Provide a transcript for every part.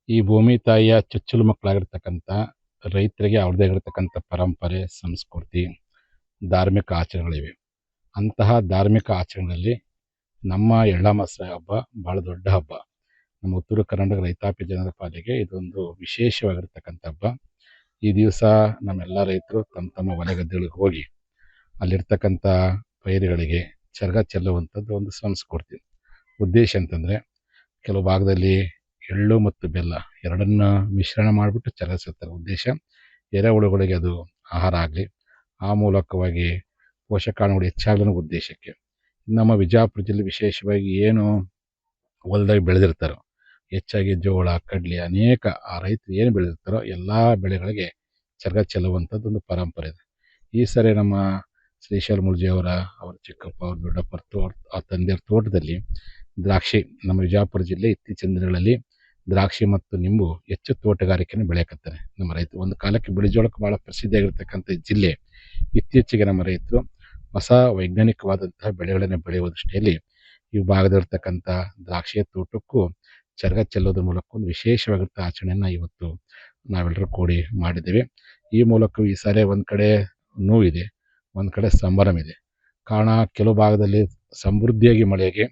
ಈ ಭೂಮಿ ತಾಯಿಯ ಚೊಚ್ಚಲು ಮಕ್ಕಳಾಗಿರ್ತಕ್ಕಂಥ ರೈತರಿಗೆ ಅವ್ರದ್ದೇ ಆಗಿರ್ತಕ್ಕಂಥ ಪರಂಪರೆ, ಸಂಸ್ಕೃತಿ, ಧಾರ್ಮಿಕ ಆಚರಣೆಗಳಿವೆ. ಅಂತಹ ಧಾರ್ಮಿಕ ಆಚರಣೆಗಳಲ್ಲಿ ನಮ್ಮ ಎಳ್ಳಮಾವಾಸ್ಯೆ ಹಬ್ಬ ಭಾಳ ದೊಡ್ಡ ಹಬ್ಬ. ನಮ್ಮ ಉತ್ತರ ಕರ್ನಾಟಕ ರೈತಾಪಿ ಜನರ ಪಾಲಿಗೆ ಇದೊಂದು ವಿಶೇಷವಾಗಿರ್ತಕ್ಕಂಥ ಹಬ್ಬ. ಈ ದಿವಸ ನಮ್ಮೆಲ್ಲ ರೈತರು ತಮ್ಮ ತಮ್ಮ ಹೊಲ ಗದ್ದೆಗಳಿಗೆ ಹೋಗಿ ಅಲ್ಲಿರ್ತಕ್ಕಂಥ ಪೈರುಗಳಿಗೆ ಚರಗ ಚೆಲ್ಲುವಂಥದ್ದು ಒಂದು ಸಂಸ್ಕೃತಿ. ಉದ್ದೇಶ ಅಂತಂದರೆ, ಕೆಲವು ಭಾಗದಲ್ಲಿ ಎಳ್ಳು ಮತ್ತು ಬೆಲ್ಲ ಎರಡನ್ನ ಮಿಶ್ರಣ ಮಾಡಿಬಿಟ್ಟು ಚರಗ ಚೆಲ್ತಾರೆ. ಉದ್ದೇಶ ಎರೆಹುಳುಗಳಿಗೆ ಅದು ಆಹಾರ ಆಗಲಿ, ಆ ಮೂಲಕವಾಗಿ ಪೋಷಕಾಣುಗಳು ಹೆಚ್ಚಾಗಲಿ ಅನ್ನೋ ಉದ್ದೇಶಕ್ಕೆ. ನಮ್ಮ ವಿಜಯಪುರ ಜಿಲ್ಲೆ ವಿಶೇಷವಾಗಿ ಏನು ಹೊಲ್ದಾಗ ಬೆಳೆದಿರ್ತಾರೋ, ಹೆಚ್ಚಾಗಿ ಜೋಳ, ಕಡ್ಲೆ, ಅನೇಕ ಆ ರೈತರು ಏನು ಬೆಳೆದಿರ್ತಾರೋ ಎಲ್ಲ ಬೆಳೆಗಳಿಗೆ ಚರಗ ಚೆಲ್ಲುವಂಥದ್ದು ಒಂದು ಪರಂಪರೆ ಇದೆ. ಈ ಸರಿ ನಮ್ಮ ಶ್ರೀಶೈಲ ಮುಳ್ಜಿಯವರ ಅವ್ರ ಚಿಕ್ಕಪ್ಪ, ಅವ್ರ ದೊಡ್ಡಪ್ಪರ ಆ ತಂದೆಯವ್ರ ತೋಟದಲ್ಲಿ ದ್ರಾಕ್ಷಿ, ನಮ್ಮ ವಿಜಯಪುರ ಜಿಲ್ಲೆ ಇತ್ತೀಚಿನ ದಿನಗಳಲ್ಲಿ ದ್ರಾಕ್ಷಿ ಮತ್ತು ನಿಂಬು ಹೆಚ್ಚು ತೋಟಗಾರಿಕೆಯನ್ನು ಬೆಳೆಯಕತ್ತಾರೆ ನಮ್ಮ ರೈತರು. ಒಂದು ಕಾಲಕ್ಕೆ ಬಿಳಿಜೋಳಕ್ಕೆ ಭಾಳ ಪ್ರಸಿದ್ಧಿಯಾಗಿರ್ತಕ್ಕಂಥ ಜಿಲ್ಲೆ, ಇತ್ತೀಚೆಗೆ ನಮ್ಮ ರೈತರು ಹೊಸ ವೈಜ್ಞಾನಿಕವಾದಂತಹ ಬೆಳೆಗಳನ್ನು ಬೆಳೆಯುವ ದೃಷ್ಟಿಯಲ್ಲಿ ಈ ಭಾಗದಲ್ಲಿರ್ತಕ್ಕಂಥ ದ್ರಾಕ್ಷಿಯ ತೋಟಕ್ಕೂ ಚರಗ ಚೆಲ್ಲೋದ್ರ ಮೂಲಕ ಒಂದು ವಿಶೇಷವಾಗಿರ್ತ ಆಚರಣೆಯನ್ನು ಇವತ್ತು ನಾವೆಲ್ಲರೂ ಕೂಡಿ ಮಾಡಿದ್ದೇವೆ. ಈ ಮೂಲಕ ಈ ಸಾರಿ ಒಂದು ಕಡೆ ನೋವಿದೆ, ಒಂದು ಕಡೆ ಸಂಭ್ರಮ ಇದೆ. ಕಾರಣ, ಕೆಲವು ಭಾಗದಲ್ಲಿ ಸಮೃದ್ಧಿಯಾಗಿ ಮಳೆಗೆ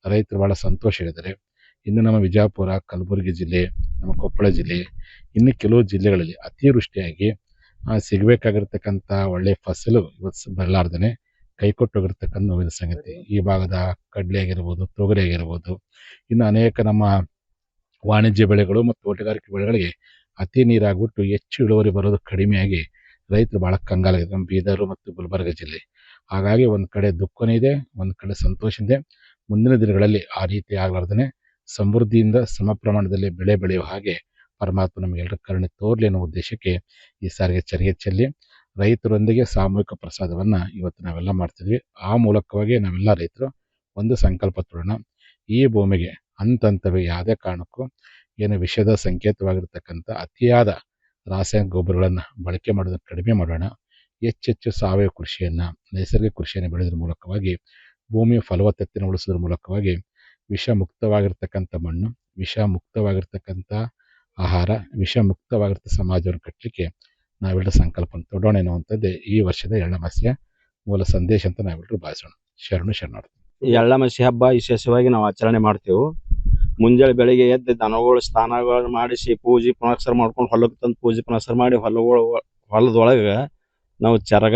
ರೈತರು ಭಾಳ ಸಂತೋಷವಿದ್ದಾರೆ. ಇನ್ನು ನಮ್ಮ ವಿಜಯಪುರ, ಕಲಬುರಗಿ ಜಿಲ್ಲೆ, ನಮ್ಮ ಕೊಪ್ಪಳ ಜಿಲ್ಲೆ, ಇನ್ನು ಕೆಲವು ಜಿಲ್ಲೆಗಳಲ್ಲಿ ಅತಿವೃಷ್ಟಿಯಾಗಿ ಸಿಗಬೇಕಾಗಿರ್ತಕ್ಕಂಥ ಒಳ್ಳೆಯ ಫಸಲು ಇವತ್ತು ಬರಲಾರ್ದೇ ಕೈಕೊಟ್ಟೋಗಿರ್ತಕ್ಕಂಥ ನೋವಿನ ಸಂಗತಿ. ಈ ಭಾಗದ ಕಡಲೆ ಆಗಿರ್ಬೋದು, ತೊಗರಿ ಆಗಿರ್ಬೋದು, ಇನ್ನು ಅನೇಕ ನಮ್ಮ ವಾಣಿಜ್ಯ ಬೆಳೆಗಳು ಮತ್ತು ತೋಟಗಾರಿಕೆ ಬೆಳೆಗಳಿಗೆ ಅತಿ ನೀರಾಗ್ಬಿಟ್ಟು ಹೆಚ್ಚು ಇಳುವರಿ ಬರೋದು ಕಡಿಮೆಯಾಗಿ ರೈತರು ಭಾಳ ಕಂಗಾಲಾಗಿದೆ ನಮ್ಮ ಬೀದರು ಮತ್ತು ಗುಲ್ಬರ್ಗ ಜಿಲ್ಲೆ. ಹಾಗಾಗಿ ಒಂದು ಕಡೆ ದುಃಖನೂ ಇದೆ, ಒಂದು ಕಡೆ ಸಂತೋಷ ಇದೆ. ಮುಂದಿನ ದಿನಗಳಲ್ಲಿ ಆ ರೀತಿ ಆಗಲಾರ್ದೇ ಸಮೃದ್ಧಿಯಿಂದ ಸಮ ಪ್ರಮಾಣದಲ್ಲಿ ಬೆಳೆ ಬೆಳೆಯುವ ಹಾಗೆ ಪರಮಾತ್ಮ ನಮಗೆಲ್ಲರ ಕರುಣೆ ತೋರಲಿ ಅನ್ನೋ ಉದ್ದೇಶಕ್ಕೆ ಈ ಸಾರಿಗೆ ಚರಿಗೆ ಚೆಲ್ಲಿ ರೈತರೊಂದಿಗೆ ಸಾಮೂಹಿಕ ಪ್ರಸಾದವನ್ನು ಇವತ್ತು ನಾವೆಲ್ಲ ಮಾಡ್ತಿದ್ವಿ. ಆ ಮೂಲಕವಾಗಿ ನಾವೆಲ್ಲ ರೈತರು ಒಂದು ಸಂಕಲ್ಪ ತೊಡೋಣ. ಈ ಭೂಮಿಗೆ ಹಂತಂತವೇ ಯಾವುದೇ ಕಾರಣಕ್ಕೂ ಏನು ವಿಷದ ಸಂಕೇತವಾಗಿರ್ತಕ್ಕಂಥ ಅತಿಯಾದ ರಾಸಾಯನಿಕ ಗೊಬ್ಬರಗಳನ್ನು ಬಳಕೆ ಮಾಡೋದನ್ನು ಕಡಿಮೆ ಮಾಡೋಣ. ಹೆಚ್ಚೆಚ್ಚು ಸಾವಯವ ಕೃಷಿಯನ್ನು, ನೈಸರ್ಗಿಕ ಕೃಷಿಯನ್ನು ಬೆಳೆಯೋದ್ರ ಮೂಲಕವಾಗಿ ಭೂಮಿಯ ಫಲವತ್ತತೆಯನ್ನು ಉಳಿಸೋದ್ರ ಮೂಲಕವಾಗಿ ವಿಷ ಮುಕ್ತವಾಗಿರ್ತಕ್ಕಂಥ ಮಣ್ಣು, ವಿಷ ಮುಕ್ತವಾಗಿರ್ತಕ್ಕಂಥ ಆಹಾರ, ವಿಷ ಮುಕ್ತವಾಗಿರ್ತ ಸಮಾಜವನ್ನು ಕಟ್ಟಲಿಕ್ಕೆ ನಾವೆಲ್ಲರೂ ಸಂಕಲ್ಪ ತೊಡೋಣ ಎನ್ನುವಂಥದ್ದೇ ಈ ವರ್ಷದ ಎಳ್ಳಮಾವಾಸ್ಯೆಯ ಮೂಲ ಸಂದೇಶ ಅಂತ ನಾವೆಲ್ಲರೂ ಭಾವಿಸೋಣ. ಶರಣಾರ್ಥಿ. ಈ ಎಳ್ಳಮಾವಾಸ್ಯೆ ಹಬ್ಬ ವಿಶೇಷವಾಗಿ ನಾವು ಆಚರಣೆ ಮಾಡ್ತೇವೆ. ಮುಂಜಾನೆ ಬೆಳಿಗ್ಗೆ ಎದ್ದು ದನಗಳು ಸ್ನಾನಗಳು ಮಾಡಿಸಿ ಪೂಜೆ ಪುನಸ್ಕಾರ ಮಾಡ್ಕೊಂಡು ಹೊಲಕ್ಕೆ ತಂದು ಪೂಜೆ ಪುನಸ್ಕಾರ ಮಾಡಿ ಹೊಲದೊಳಗೆ ನಾವು ಚರಗ,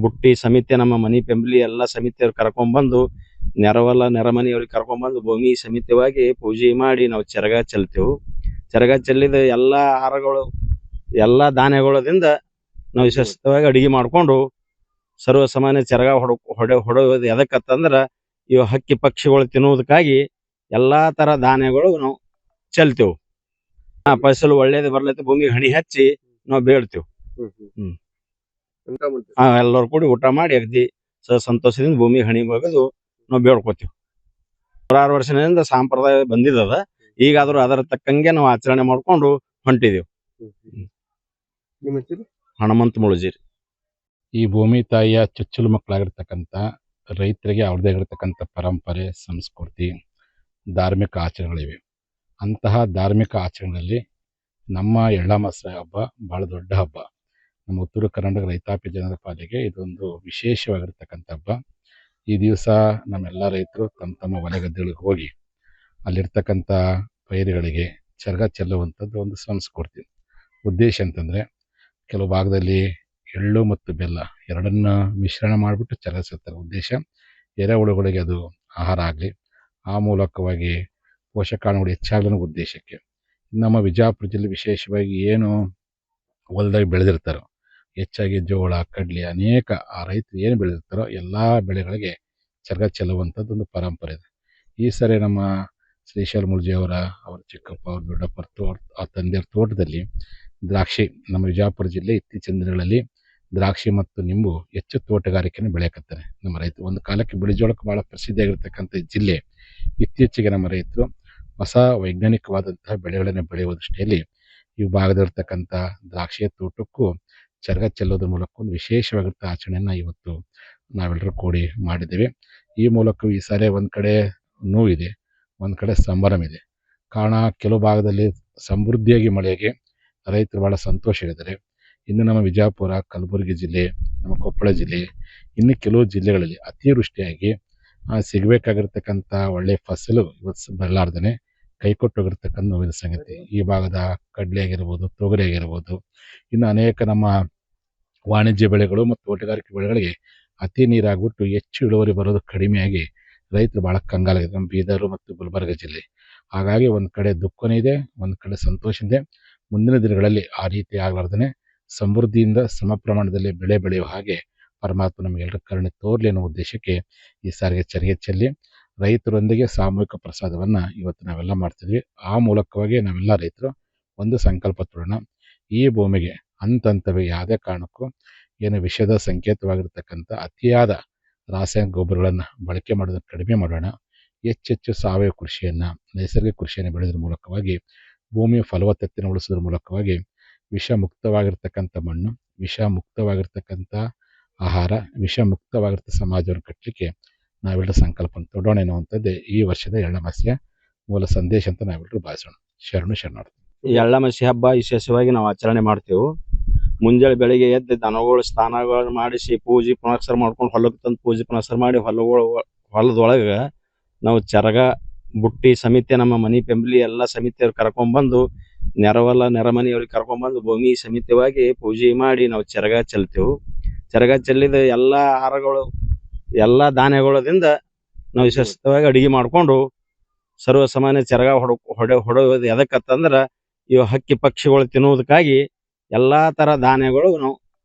ಬುಟ್ಟಿ ಸಮಿತಿ, ನಮ್ಮ ಮನಿ ಪೆಂಬ್ಲಿ ಎಲ್ಲ ಸಮಿತಿಯವ್ರು ಕರ್ಕೊಂಡ್ಬಂದು ನೆರಮನಿಯವ್ರಿಗೆ ಕರ್ಕೊಂಡ್ಬಂದು ಭೂಮಿ ಸಮಿತಿಯಾಗಿ ಪೂಜೆ ಮಾಡಿ ನಾವು ಚರಗ ಚೆಲ್ತೇವೆ. ಚರಗ ಚೆಲ್ಲಿದ ಎಲ್ಲ ಆಹಾರಗಳು, ಎಲ್ಲ ಧಾನ್ಯಗಳದಿಂದ ನಾವು ವಿಶೇಷವಾಗಿ ಅಡಿಗೆ ಮಾಡಿಕೊಂಡು ಸರ್ವ ಸಾಮಾನ್ಯ ಚರಗ ಹೊಡೆಯೋದು ಎದಕ್ಕಂತಂದ್ರೆ ಇವು ಹಕ್ಕಿ ಪಕ್ಷಿಗಳು ತಿನ್ನುವುದಕ್ಕಾಗಿ ಎಲ್ಲಾ ತರ ಧಾನ್ಯಗಳು ನಾವು ಚೆಲ್ತೇವೆ. ಫಸಲು ಒಳ್ಳೇದು ಬರ್ಲೈತೆ ಭೂಮಿಗೆ ಹಣಿ ಹಚ್ಚಿ ನಾವು ಬೇಡ್ತೇವೆ. ಎಲ್ಲರೂ ಕೂಡಿ ಊಟ ಮಾಡಿ ಅಗದಿ ಸಂತೋಷದಿಂದ ಭೂಮಿ ಹಣಿ ಬಗೆದು ನಾವು ಬೇಡ್ಕೋತೀವಿ. 100 ವರ್ಷದಿಂದ ಸಂಪ್ರದಾಯ ಬಂದಿದ್ದದ. ಈಗಾದ್ರೂ ಅದರ ತಕ್ಕಂಗೆ ನಾವು ಆಚರಣೆ ಮಾಡ್ಕೊಂಡು ಹೊಂಟಿದೀವಿ. ಹನುಮಂತ ಮುಳುಜಿರಿ. ಈ ಭೂಮಿ ತಾಯಿಯ ಚೊಚ್ಚಲು ಮಕ್ಕಳಾಗಿರ್ತಕ್ಕಂಥ ರೈತರಿಗೆ ಅವ್ರದ್ದೇ ಆಗಿರ್ತಕ್ಕಂಥ ಪರಂಪರೆ, ಸಂಸ್ಕೃತಿ, ಧಾರ್ಮಿಕ ಆಚರಣೆಗಳಿವೆ. ಅಂತಹ ಧಾರ್ಮಿಕ ಆಚರಣೆಗಳಲ್ಲಿ ನಮ್ಮ ಎಳ್ಳಮಾವಾಸ್ಯೆ ಹಬ್ಬ ಭಾಳ ದೊಡ್ಡ ಹಬ್ಬ. ನಮ್ಮ ಉತ್ತರ ಕರ್ನಾಟಕ ರೈತಾಪಿ ಜನರ ಪಾಲಿಗೆ ಇದೊಂದು ವಿಶೇಷವಾಗಿರ್ತಕ್ಕಂಥ ಹಬ್ಬ. ಈ ದಿವಸ ನಮ್ಮೆಲ್ಲ ರೈತರು ತಮ್ಮ ತಮ್ಮ ಹೊಲ ಗದ್ದೆಗಳಿಗೆ ಹೋಗಿ ಅಲ್ಲಿರ್ತಕ್ಕಂಥ ಪೈರುಗಳಿಗೆ ಚರಗ ಚೆಲ್ಲುವಂಥದ್ದು ಒಂದು ಸಂಸ್ಕೃತಿ. ಉದ್ದೇಶ ಅಂತಂದರೆ, ಕೆಲವು ಭಾಗದಲ್ಲಿ ಎಳ್ಳು ಮತ್ತು ಬೆಲ್ಲ ಎರಡನ್ನ ಮಿಶ್ರಣ ಮಾಡಿಬಿಟ್ಟು ಚರಗ ಚೆಲ್ತಾರೆ. ಉದ್ದೇಶ ಎರೆಹುಳುಗಳಿಗೆ ಅದು ಆಹಾರ ಆಗಲಿ, ಆ ಮೂಲಕವಾಗಿ ಪೋಷಕಾಣುಗಳು ಹೆಚ್ಚಾಗಲಿ ಅನ್ನೋ ಉದ್ದೇಶಕ್ಕೆ. ನಮ್ಮ ವಿಜಯಪುರ ಜಿಲ್ಲೆ ವಿಶೇಷವಾಗಿ ಏನು ಹೊಲ್ದಾಗ ಬೆಳೆದಿರ್ತಾರೋ, ಹೆಚ್ಚಾಗಿ ಜೋಳ, ಕಡ್ಲೆ, ಅನೇಕ ಆ ರೈತರು ಏನು ಬೆಳೆದಿರ್ತಾರೋ ಎಲ್ಲ ಬೆಳೆಗಳಿಗೆ ಚರಗ ಚೆಲ್ಲುವಂಥದ್ದು ಒಂದು ಪರಂಪರೆ ಇದೆ. ಈ ಸರಿ ನಮ್ಮ ಶ್ರೀಶೈಲ ಮುಳ್ಜಿಯವರ ಅವ್ರ ಚಿಕ್ಕಪ್ಪ, ಅವ್ರ ದೊಡ್ಡಪ್ಪರ ಆ ತಂದೆಯವ್ರ ತೋಟದಲ್ಲಿ ದ್ರಾಕ್ಷಿ, ನಮ್ಮ ವಿಜಯಪುರ ಜಿಲ್ಲೆ ಇತ್ತೀಚಿನ ದಿನಗಳಲ್ಲಿ ದ್ರಾಕ್ಷಿ ಮತ್ತು ನಿಂಬು ಹೆಚ್ಚು ತೋಟಗಾರಿಕೆಯನ್ನು ಬೆಳೆಯಕತ್ತಾರೆ ನಮ್ಮ ರೈತರು. ಒಂದು ಕಾಲಕ್ಕೆ ಬಿಳಿಜೋಳಕ್ಕೆ ಭಾಳ ಪ್ರಸಿದ್ಧಿಯಾಗಿರ್ತಕ್ಕಂಥ ಜಿಲ್ಲೆ, ಇತ್ತೀಚೆಗೆ ನಮ್ಮ ರೈತರು ಹೊಸ ವೈಜ್ಞಾನಿಕವಾದಂತಹ ಬೆಳೆಗಳನ್ನು ಬೆಳೆಯುವ ದೃಷ್ಟಿಯಲ್ಲಿ ಈ ಭಾಗದಲ್ಲಿರ್ತಕ್ಕಂಥ ದ್ರಾಕ್ಷಿಯ ತೋಟಕ್ಕೂ ಚರಗ ಚೆಲ್ಲೋದ್ರ ಮೂಲಕ ಒಂದು ವಿಶೇಷವಾಗಿರ್ತ ಆಚರಣೆಯನ್ನು ಇವತ್ತು ನಾವೆಲ್ಲರೂ ಕೂಡಿ ಮಾಡಿದ್ದೇವೆ. ಈ ಮೂಲಕ ಈ ಸಾರಿ ಒಂದು ಕಡೆ ನೋವಿದೆ, ಒಂದು ಕಡೆ ಸಂಭ್ರಮ ಇದೆ. ಕಾರಣ, ಕೆಲವು ಭಾಗದಲ್ಲಿ ಸಮೃದ್ಧಿಯಾಗಿ ಮಳೆಗೆ ರೈತರು ಭಾಳ ಸಂತೋಷವಿದ್ದಾರೆ. ಇನ್ನು ನಮ್ಮ ವಿಜಯಪುರ, ಕಲಬುರಗಿ ಜಿಲ್ಲೆ, ನಮ್ಮ ಕೊಪ್ಪಳ ಜಿಲ್ಲೆ, ಇನ್ನು ಕೆಲವು ಜಿಲ್ಲೆಗಳಲ್ಲಿ ಅತಿವೃಷ್ಟಿಯಾಗಿ ಸಿಗಬೇಕಾಗಿರ್ತಕ್ಕಂಥ ಒಳ್ಳೆಯ ಫಸಲು ಇವತ್ತು ಬರಲಾರ್ದೇ ಕೈಕೊಟ್ಟೋಗಿರ್ತಕ್ಕಂಥ ನೋವಿನ ಸಂಗತಿ. ಈ ಭಾಗದ ಕಡಲೆ ಆಗಿರ್ಬೋದು, ತೊಗರಿ ಆಗಿರ್ಬೋದು, ಇನ್ನು ಅನೇಕ ನಮ್ಮ ವಾಣಿಜ್ಯ ಬೆಳೆಗಳು ಮತ್ತು ತೋಟಗಾರಿಕೆ ಬೆಳೆಗಳಿಗೆ ಅತಿ ನೀರಾಗ್ಬಿಟ್ಟು ಹೆಚ್ಚು ಇಳುವರಿ ಬರೋದು ಕಡಿಮೆಯಾಗಿ ರೈತರು ಭಾಳ ಕಂಗಾಲಾಗಿದೆ ನಮ್ಮ ಬೀದರು ಮತ್ತು ಗುಲ್ಬರ್ಗ ಜಿಲ್ಲೆ. ಹಾಗಾಗಿ ಒಂದು ಕಡೆ ದುಃಖನೂ ಇದೆ, ಒಂದು ಕಡೆ ಸಂತೋಷ ಇದೆ. ಮುಂದಿನ ದಿನಗಳಲ್ಲಿ ಆ ರೀತಿ ಆಗಲಾರ್ದೇ ಸಮೃದ್ಧಿಯಿಂದ ಸಮ ಪ್ರಮಾಣದಲ್ಲಿ ಬೆಳೆ ಬೆಳೆಯುವ ಹಾಗೆ ಪರಮಾತ್ಮ ನಮಗೆಲ್ಲರ ಕರುಣೆ ತೋರಲಿ ಅನ್ನೋ ಉದ್ದೇಶಕ್ಕೆ ಈ ಸಾರಿಗೆ ಚರಿಗೆ ಚೆಲ್ಲಿ ರೈತರೊಂದಿಗೆ ಸಾಮೂಹಿಕ ಪ್ರಸಾದವನ್ನು ಇವತ್ತು ನಾವೆಲ್ಲ ಮಾಡ್ತಿದ್ವಿ. ಆ ಮೂಲಕವಾಗಿ ನಾವೆಲ್ಲ ರೈತರು ಒಂದು ಸಂಕಲ್ಪ ತೊಡೋಣ. ಈ ಭೂಮಿಗೆ ಹಂತವೇ ಯಾವುದೇ ಕಾರಣಕ್ಕೂ ಏನು ವಿಷದ ಸಂಕೇತವಾಗಿರ್ತಕ್ಕಂಥ ಅತಿಯಾದ ರಾಸಾಯನಿಕ ಗೊಬ್ಬರಗಳನ್ನು ಬಳಕೆ ಮಾಡೋದನ್ನು ಕಡಿಮೆ ಮಾಡೋಣ. ಹೆಚ್ಚೆಚ್ಚು ಸಾವಯವ ಕೃಷಿಯನ್ನು, ನೈಸರ್ಗಿಕ ಕೃಷಿಯನ್ನು ಬೆಳೆಯೋದ್ರ ಮೂಲಕವಾಗಿ ಭೂಮಿಯ ಫಲವತ್ತತೆಯನ್ನು ಉಳಿಸೋದ್ರ ಮೂಲಕವಾಗಿ ವಿಷ ಮುಕ್ತವಾಗಿರ್ತಕ್ಕಂಥ ಮಣ್ಣು, ವಿಷ ಮುಕ್ತವಾಗಿರ್ತಕ್ಕಂಥ ಆಹಾರ, ವಿಷ ಮುಕ್ತವಾಗಿರ್ತ ಸಮಾಜವನ್ನು ಕಟ್ಟಲಿಕ್ಕೆ ನಾವೆಲ್ಲರೂ ಸಂಕಲ್ಪ ತೊಡೋಣ ಎನ್ನುವಂಥದ್ದೇ ಈ ವರ್ಷದ ಎಳ್ಳಮಾಸ್ಯ ಮೂಲ ಸಂದೇಶ ಅಂತ ನಾವೆಲ್ಲರೂ ಭಾವಿಸೋಣ. ಶರಣಾರ್ಥಿ. ಈ ಎಳ್ಳಮಾಸಿ ಹಬ್ಬ ವಿಶೇಷವಾಗಿ ನಾವು ಆಚರಣೆ ಮಾಡ್ತೇವೆ. ಮುಂಜಾನೆ ಬೆಳಿಗ್ಗೆ ಎದ್ದು ದನಗಳು ಸ್ನಾನಗಳು ಮಾಡಿಸಿ ಪೂಜೆ ಪುನಸ್ಕಾರ ಮಾಡ್ಕೊಂಡು ಹೊಲಕ್ಕೆ ತಂದು ಪೂಜೆ ಪುನಸ್ಕಾರ ಮಾಡಿ ಹೊಲದೊಳಗೆ ನಾವು ಚರಗ ಬುಟ್ಟಿ ಸಮಿತಿ, ನಮ್ಮ ಮನಿ ಪೆಂಬ್ಲಿ ಎಲ್ಲ ಸಮಿತಿಯವ್ರು ಕರ್ಕೊಂಡ್ಬಂದು ನೆರಮನಿಯವ್ರಿಗೆ ಕರ್ಕೊಂಡ್ಬಂದು ಭೂಮಿ ಸಮಿತಿಯಾಗಿ ಪೂಜೆ ಮಾಡಿ ನಾವು ಚರಗ ಚೆಲ್ತೇವೆ. ಚರಗ ಚೆಲ್ಲಿದ ಎಲ್ಲ ಆಹಾರಗಳು, ಎಲ್ಲ ಧಾನ್ಯಗಳದಿಂದ ನಾವು ವಿಶೇಷವಾಗಿ ಅಡಿಗೆ ಮಾಡಿಕೊಂಡು ಸರ್ವ ಸಾಮಾನ್ಯ ಚರಗ ಹೊಡೆಯೋದು ಎದಕ್ಕಂತಂದ್ರೆ ಇವು ಹಕ್ಕಿ ಪಕ್ಷಿಗಳು ತಿನ್ನುವುದಕ್ಕಾಗಿ ಎಲ್ಲಾ ತರ ಧಾನ್ಯಗಳು ನಾವು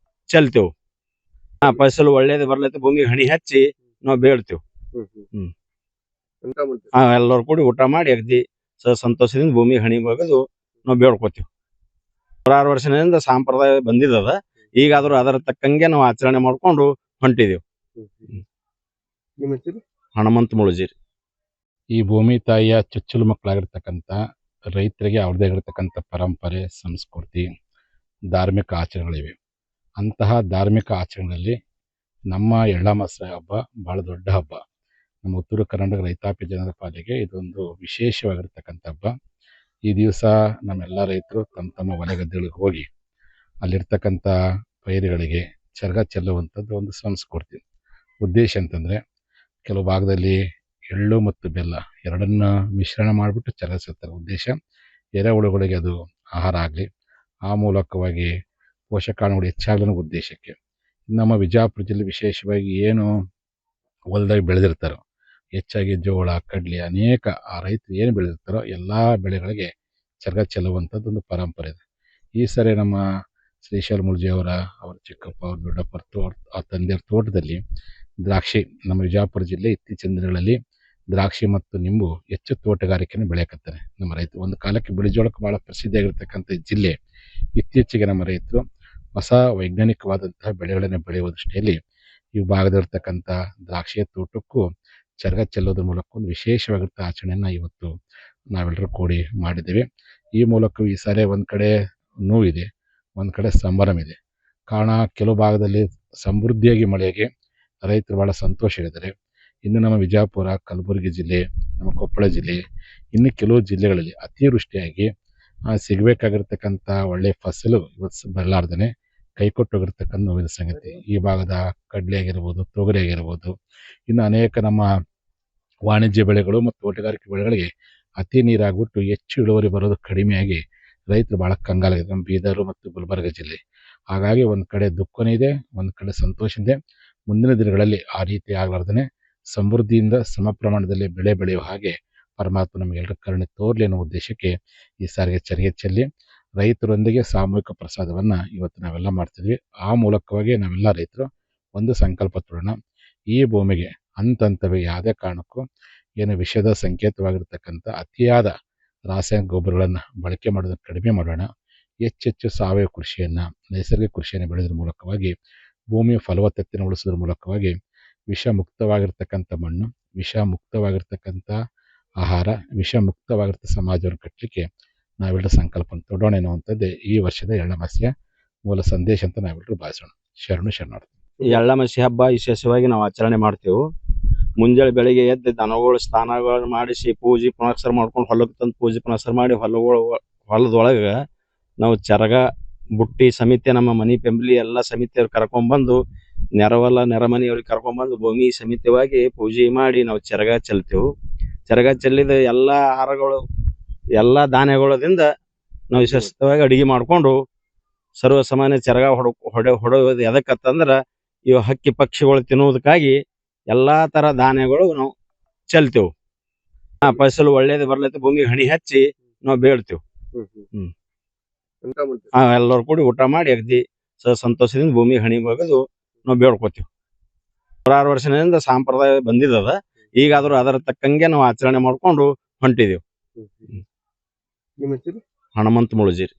ಚೆಲ್ತೇವೆ. ಫಸಲು ಒಳ್ಳೇದು ಬರ್ಲೈತೆ ಭೂಮಿಗೆ ಹಣಿ ಹಚ್ಚಿ ನಾವು ಬೇಡ್ತೇವೆ. ಎಲ್ಲರೂ ಕೂಡಿ ಊಟ ಮಾಡಿ ಅಗದಿ ಸಂತೋಷದಿಂದ ಭೂಮಿಗೆ ಹಣಿ ಬಗೆದು ನಾವು ಬೇಡ್ಕೋತೀವಿ. 106 ವರ್ಷದಿಂದ ಸಂಪ್ರದಾಯ ಬಂದಿದ್ದದ. ಈಗಾದ್ರೂ ಅದರ ತಕ್ಕಂಗೆ ನಾವು ಆಚರಣೆ ಮಾಡ್ಕೊಂಡು ಹೊಂಟಿದೀವಿ. ಹನುಮಂತ ಮುಳುಜೇರಿ. ಈ ಭೂಮಿ ತಾಯಿಯ ಚೊಚ್ಚಲು ಮಕ್ಕಳಾಗಿರ್ತಕ್ಕಂಥ ರೈತರಿಗೆ ಅವ್ರದ್ದೇ ಆಗಿರ್ತಕ್ಕಂಥ ಪರಂಪರೆ, ಸಂಸ್ಕೃತಿ, ಧಾರ್ಮಿಕ ಆಚರಣೆಗಳಿವೆ. ಅಂತಹ ಧಾರ್ಮಿಕ ಆಚರಣೆಗಳಲ್ಲಿ ನಮ್ಮ ಎಳ್ಳಮಾಸ್ಯ ಹಬ್ಬ ಭಾಳ ದೊಡ್ಡ ಹಬ್ಬ. ನಮ್ಮ ಉತ್ತರ ಕರ್ನಾಟಕ ರೈತಾಪಿ ಜನರ ಪಾಲಿಗೆ ಇದೊಂದು ವಿಶೇಷವಾಗಿರ್ತಕ್ಕಂಥ ಹಬ್ಬ. ಈ ದಿವಸ ನಮ್ಮೆಲ್ಲ ರೈತರು ತಮ್ಮ ತಮ್ಮ ಹೊಲ ಗದ್ದೆಗಳಿಗೆ ಹೋಗಿ ಅಲ್ಲಿರ್ತಕ್ಕಂಥ ಪೈರುಗಳಿಗೆ ಚರಗ ಚೆಲ್ಲುವಂಥದ್ದು ಒಂದು ಸಂಸ್ಕೃತಿ. ಉದ್ದೇಶ ಅಂತಂದರೆ, ಕೆಲವು ಭಾಗದಲ್ಲಿ ಎಳ್ಳು ಮತ್ತು ಬೆಲ್ಲ ಎರಡನ್ನ ಮಿಶ್ರಣ ಮಾಡಿಬಿಟ್ಟು ಚರಗ ಚೆಲ್ತಾರೆ. ಉದ್ದೇಶ ಎರೆಹುಳುಗಳಿಗೆ ಅದು ಆಹಾರ ಆಗಲಿ, ಆ ಮೂಲಕವಾಗಿ ಪೋಷಕಾಣುಗಳು ಹೆಚ್ಚಾಗಲಿ ಅನ್ನೋ ಉದ್ದೇಶಕ್ಕೆ. ನಮ್ಮ ವಿಜಯಪುರ ಜಿಲ್ಲೆ ವಿಶೇಷವಾಗಿ ಏನು ಹೊಲದಾಗ ಬೆಳೆದಿರ್ತಾರೋ, ಹೆಚ್ಚಾಗಿ ಜೋಳ, ಕಡ್ಲೆ, ಅನೇಕ ಆ ರೈತರು ಏನು ಬೆಳೆದಿರ್ತಾರೋ ಎಲ್ಲ ಬೆಳೆಗಳಿಗೆ ಚರಗ ಚೆಲ್ಲುವಂಥದ್ದು ಒಂದು ಪರಂಪರೆ ಇದೆ. ಈ ಸರಿ ನಮ್ಮ ಶ್ರೀಶೈಲ ಮುಳ್ಜಿ ಅವರ ಚಿಕ್ಕಪ್ಪ, ಅವ್ರ ದೊಡ್ಡಪ್ಪ ಆ ತಂದೆಯವ್ರ ತೋಟದಲ್ಲಿ ದ್ರಾಕ್ಷಿ, ನಮ್ಮ ವಿಜಯಪುರ ಜಿಲ್ಲೆ ಇತ್ತೀಚಿನ ದಿನಗಳಲ್ಲಿ ದ್ರಾಕ್ಷಿ ಮತ್ತು ನಿಂಬು ಹೆಚ್ಚು ತೋಟಗಾರಿಕೆಯನ್ನು ಬೆಳೆಯಕತ್ತಾರೆ ನಮ್ಮ ರೈತರು. ಒಂದು ಕಾಲಕ್ಕೆ ಬಿಳಿಜೋಳಕ್ಕೆ ಭಾಳ ಪ್ರಸಿದ್ಧಿಯಾಗಿರ್ತಕ್ಕಂಥ ಜಿಲ್ಲೆ. ಇತ್ತೀಚೆಗೆ ನಮ್ಮ ರೈತರು ಹೊಸ ವೈಜ್ಞಾನಿಕವಾದಂತಹ ಬೆಳೆಗಳನ್ನು ಬೆಳೆಯುವ ದೃಷ್ಟಿಯಲ್ಲಿ ಈ ಭಾಗದಲ್ಲಿರ್ತಕ್ಕಂಥ ದ್ರಾಕ್ಷಿಯ ತೋಟಕ್ಕೂ ಚರಗ ಚೆಲ್ಲೋದ್ರ ಮೂಲಕ ಒಂದು ವಿಶೇಷವಾಗಿರ್ತ ಆಚರಣೆಯನ್ನು ಇವತ್ತು ನಾವೆಲ್ಲರೂ ಕೂಡಿ ಮಾಡಿದ್ದೇವೆ. ಈ ಮೂಲಕ ಈ ಸಾರಿ ಒಂದು ಕಡೆ ನೋವಿದೆ, ಒಂದು ಕಡೆ ಸಂಭ್ರಮ ಇದೆ. ಕಾರಣ, ಕೆಲವು ಭಾಗದಲ್ಲಿ ಸಮೃದ್ಧಿಯಾಗಿ ಮಳೆಗೆ ರೈತರು ಭಾಳ ಸಂತೋಷವಿದ್ದಾರೆ. ಇನ್ನು ನಮ್ಮ ವಿಜಯಪುರ, ಕಲಬುರಗಿ ಜಿಲ್ಲೆ, ನಮ್ಮ ಕೊಪ್ಪಳ ಜಿಲ್ಲೆ, ಇನ್ನು ಕೆಲವು ಜಿಲ್ಲೆಗಳಲ್ಲಿ ಅತಿವೃಷ್ಟಿಯಾಗಿ ಸಿಗಬೇಕಾಗಿರ್ತಕ್ಕಂಥ ಒಳ್ಳೆಯ ಫಸಲು ಇವತ್ತು ಬರಲಾರ್ದೇ ಕೈಕೊಟ್ಟೋಗಿರ್ತಕ್ಕಂಥ ನೋವಿನ ಸಂಗತಿ. ಈ ಭಾಗದ ಕಡಲೆ ಆಗಿರ್ಬೋದು, ತೊಗರಿ ಆಗಿರ್ಬೋದು, ಇನ್ನು ಅನೇಕ ನಮ್ಮ ವಾಣಿಜ್ಯ ಬೆಳೆಗಳು ಮತ್ತು ತೋಟಗಾರಿಕೆ ಬೆಳೆಗಳಿಗೆ ಅತಿ ನೀರಾಗ್ಬಿಟ್ಟು ಹೆಚ್ಚು ಇಳುವರಿ ಬರೋದು ಕಡಿಮೆಯಾಗಿ ರೈತರು ಭಾಳ ಕಂಗಾಲಾಗಿದೆ ನಮ್ಮ ಬೀದರು ಮತ್ತು ಗುಲ್ಬರ್ಗ ಜಿಲ್ಲೆ. ಹಾಗಾಗಿ ಒಂದು ಕಡೆ ದುಃಖನೂ ಇದೆ, ಒಂದು ಕಡೆ ಸಂತೋಷ ಇದೆ. ಮುಂದಿನ ದಿನಗಳಲ್ಲಿ ಆ ರೀತಿ ಆಗಲಾರ್ದೇ ಸಮೃದ್ಧಿಯಿಂದ ಸಮ ಪ್ರಮಾಣದಲ್ಲಿ ಬೆಳೆ ಬೆಳೆಯುವ ಹಾಗೆ ಪರಮಾತ್ಮ ನಮಗೆಲ್ಲರ ಕರುಣೆ ತೋರಲಿ ಅನ್ನೋ ಉದ್ದೇಶಕ್ಕೆ ಈ ಸಾರಿಗೆ ಚರಿಗೆ ಚೆಲ್ಲಿ ರೈತರೊಂದಿಗೆ ಸಾಮೂಹಿಕ ಪ್ರಸಾದವನ್ನು ಇವತ್ತು ನಾವೆಲ್ಲ ಮಾಡ್ತಿದ್ವಿ. ಆ ಮೂಲಕವಾಗಿ ನಾವೆಲ್ಲ ರೈತರು ಒಂದು ಸಂಕಲ್ಪ ತೊಡೋಣ. ಈ ಭೂಮಿಗೆ ಹಂತವೇ ಯಾವುದೇ ಕಾರಣಕ್ಕೂ ಏನು ವಿಷದ ಸಂಕೇತವಾಗಿರ್ತಕ್ಕಂಥ ಅತಿಯಾದ ರಾಸಾಯನಿಕ ಗೊಬ್ಬರಗಳನ್ನು ಬಳಕೆ ಮಾಡೋದನ್ನು ಕಡಿಮೆ ಮಾಡೋಣ. ಹೆಚ್ಚೆಚ್ಚು ಸಾವಯವ ಕೃಷಿಯನ್ನು, ನೈಸರ್ಗಿಕ ಕೃಷಿಯನ್ನು ಬೆಳೆಯೋದ್ರ ಮೂಲಕವಾಗಿ ಭೂಮಿಯ ಫಲವತ್ತತೆಯನ್ನು ಉಳಿಸೋದ್ರ ಮೂಲಕವಾಗಿ ವಿಷ ಮುಕ್ತವಾಗಿರ್ತಕ್ಕಂಥ ಮಣ್ಣು, ವಿಷ ಮುಕ್ತವಾಗಿರ್ತಕ್ಕಂಥ ಆಹಾರ, ವಿಷ ಮುಕ್ತವಾಗಿರ್ತ ಸಮಾಜವನ್ನು ಕಟ್ಟಲಿಕ್ಕೆ ನಾವೆಲ್ಲರೂ ಸಂಕಲ್ಪ ತೊಡೋಣ ಎನ್ನುವಂಥದ್ದೇ ಈ ವರ್ಷದ ಎಳ್ಳಮಾಸ್ಯ ಮೂಲ ಸಂದೇಶ ಅಂತ ನಾವೆಲ್ಲರೂ ಭಾವಿಸೋಣ. ಶರಣಾರ್ಥಿ. ಈ ಎಳ್ಳಮಾಸಿ ಹಬ್ಬ ವಿಶೇಷವಾಗಿ ನಾವು ಆಚರಣೆ ಮಾಡ್ತೇವೆ. ಮುಂಜಾನೆ ಬೆಳಿಗ್ಗೆ ಎದ್ದು ದನಗಳು ಸ್ನಾನಗಳು ಮಾಡಿಸಿ ಪೂಜೆ ಪುನಸ್ಕಾರ ಮಾಡ್ಕೊಂಡು ಹೊಲಕ್ಕೆ ತಂದು ಪೂಜೆ ಪುನಸ್ಕಾರ ಮಾಡಿ ಹೊಲದೊಳಗ ನಾವು ಚರಗ ಬುಟ್ಟಿ ಸಮಿತಿ ನಮ್ಮ ಮನಿ ಪೆಂಬ್ಲಿ ಎಲ್ಲ ಸಮಿತಿಯವ್ರು ಕರ್ಕೊಂಡ್ಬಂದು ನೆರಮನಿಯವ್ರಿಗೆ ಕರ್ಕೊಂಡ್ಬಂದು ಭೂಮಿ ಸಮಿತಿಯಾಗಿ ಪೂಜೆ ಮಾಡಿ ನಾವು ಚರಗ ಚೆಲ್ತೇವೆ. ಚರಗ ಚೆಲ್ಲಿದ ಎಲ್ಲಾ ಆಹಾರಗಳು ಎಲ್ಲಾ ಧಾನ್ಯಗಳದಿಂದ ನಾವು ವಿಶೇಷವಾಗಿ ಅಡಿಗೆ ಮಾಡ್ಕೊಂಡು ಸರ್ವ ಸಾಮಾನ್ಯ ಚರಗ ಹೊಡೆಯೋದು ಎದಕ್ಕಂತಂದ್ರ ಇವು ಹಕ್ಕಿ ಪಕ್ಷಿಗಳು ತಿನ್ನುವುದಕ್ಕಾಗಿ ಎಲ್ಲಾ ತರ ಧಾನ್ಯಗಳು ನಾವು ಚೆಲ್ತೇವೆ. ಫಸಲು ಒಳ್ಳೇದು ಬರ್ಲೈತೆ ಭೂಮಿಗೆ ಹಣಿ ಹಚ್ಚಿ ನಾವು ಬೇಡ್ತೇವೆ. ಎಲ್ಲರೂ ಕೂಡಿ ಊಟ ಮಾಡಿ ಅಗದಿ ಸಂತೋಷದಿಂದ ಭೂಮಿ ಹಣಿ ಬಗೆದು ನಾವು ಬೇಡ್ಕೋತೀವಿ. 106 ವರ್ಷದಿಂದ ಸಂಪ್ರದಾಯ ಬಂದಿದ್ದದ. ಈಗಾದ್ರೂ ಅದರ ತಕ್ಕಂಗೆ ನಾವು ಆಚರಣೆ ಮಾಡ್ಕೊಂಡು ಹೊಂಟಿದೀವಿ. ಹನುಮಂತ ಮುಳುಜಿರಿ.